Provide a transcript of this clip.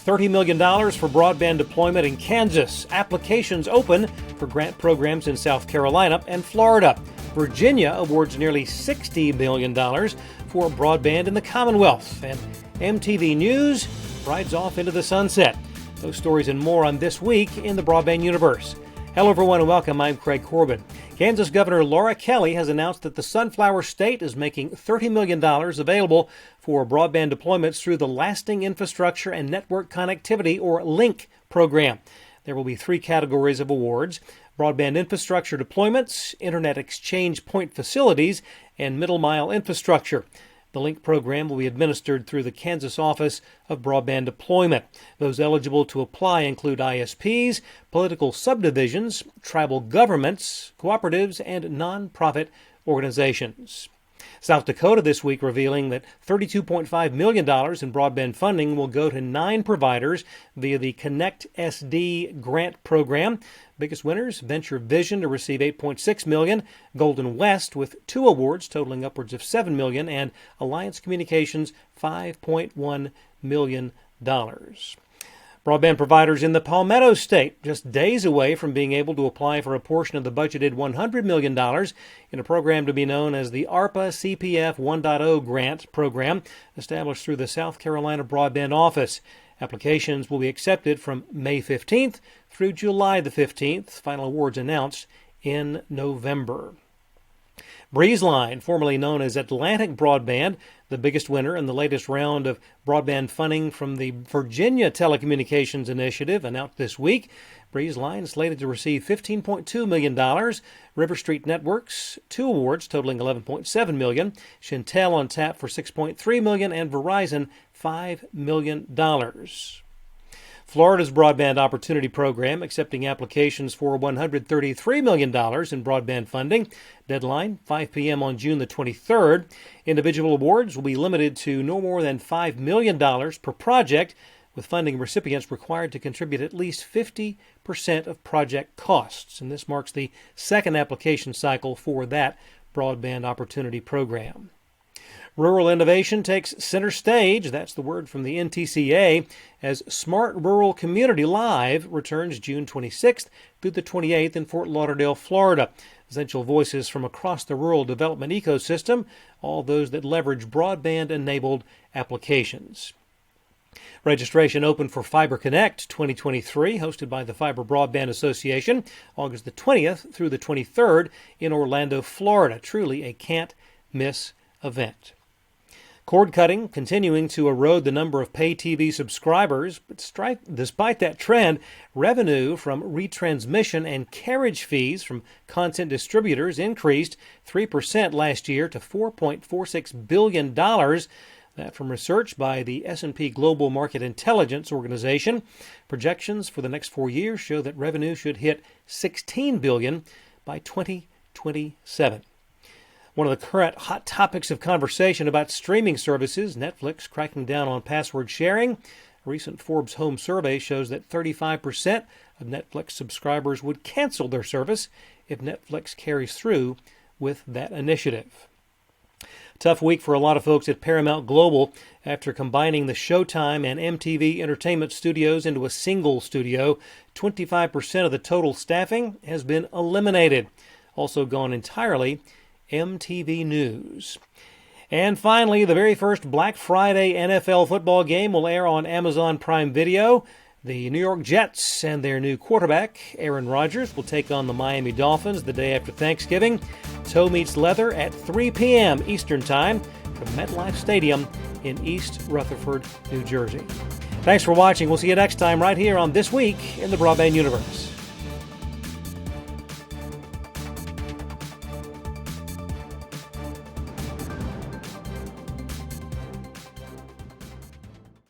$30 million for broadband deployment in Kansas. Applications open for grant programs in South Carolina and Florida. Virginia awards nearly $60 million for broadband in the Commonwealth. And MTV News rides off into the sunset. Those stories and more on This Week in the Broadband Universe. Hello, everyone, and welcome. I'm Craig Corbin. Kansas Governor Laura Kelly has announced that the Sunflower State is making $30 million available for broadband deployments through the Lasting Infrastructure and Network Connectivity, or LINK, program. There will be three categories of awards: broadband infrastructure deployments, internet exchange point facilities, and middle-mile infrastructure. The LINK program will be administered through the Kansas Office of Broadband Deployment. Those eligible to apply include ISPs, political subdivisions, tribal governments, cooperatives, and nonprofit organizations. South Dakota this week revealing that $32.5 million in broadband funding will go to 9 providers via the Connect SD grant program. Biggest winners: Venture Vision to receive $8.6 million, Golden West with 2 awards totaling upwards of $7 million, and Alliance Communications $5.1 million. Broadband providers in the Palmetto State just days away from being able to apply for a portion of the budgeted $100 million in a program to be known as the ARPA CPF 1.0 grant program, established through the South Carolina Broadband Office. Applications will be accepted from May 15th through July the 15th. Final awards announced in November. BreezeLine, formerly known as Atlantic Broadband, the biggest winner in the latest round of broadband funding from the Virginia Telecommunications Initiative, announced this week. BreezeLine is slated to receive $15.2 million. River Street Networks, 2 awards totaling $11.7 million. Shintel on tap for $6.3 million, and Verizon $5 million. Florida's Broadband Opportunity Program accepting applications for $133 million in broadband funding. Deadline, 5 p.m. on June the 23rd. Individual awards will be limited to no more than $5 million per project, with funding recipients required to contribute at least 50% of project costs. And this marks the second application cycle for that Broadband Opportunity Program. Rural innovation takes center stage, that's the word from the NTCA, as Smart Rural Community Live returns June 26th through the 28th in Fort Lauderdale, Florida. Essential voices from across the rural development ecosystem, all those that leverage broadband-enabled applications. Registration open for Fiber Connect 2023, hosted by the Fiber Broadband Association, August the 20th through the 23rd in Orlando, Florida. Truly a can't-miss event. Cord cutting continuing to erode the number of pay TV subscribers, but despite that trend, revenue from retransmission and carriage fees from content distributors increased 3% last year to $4.46 billion. That from research by the S&P Global Market Intelligence Organization. Projections for the next 4 years show that revenue should hit $16 billion by 2027. One of the current hot topics of conversation about streaming services, Netflix cracking down on password sharing. A recent Forbes Home survey shows that 35% of Netflix subscribers would cancel their service if Netflix carries through with that initiative. Tough week for a lot of folks at Paramount Global after combining the Showtime and MTV Entertainment studios into a single studio. 25% of the total staffing has been eliminated. Also gone entirely, MTV News. And finally, the very first Black Friday NFL football game will air on Amazon Prime Video. The New York Jets and their new quarterback, Aaron Rodgers, will take on the Miami Dolphins the day after Thanksgiving. Toe meets leather at 3 p.m. Eastern Time from MetLife Stadium in East Rutherford, New Jersey. Thanks for watching. We'll see you next time right here on This Week in the Broadband Universe.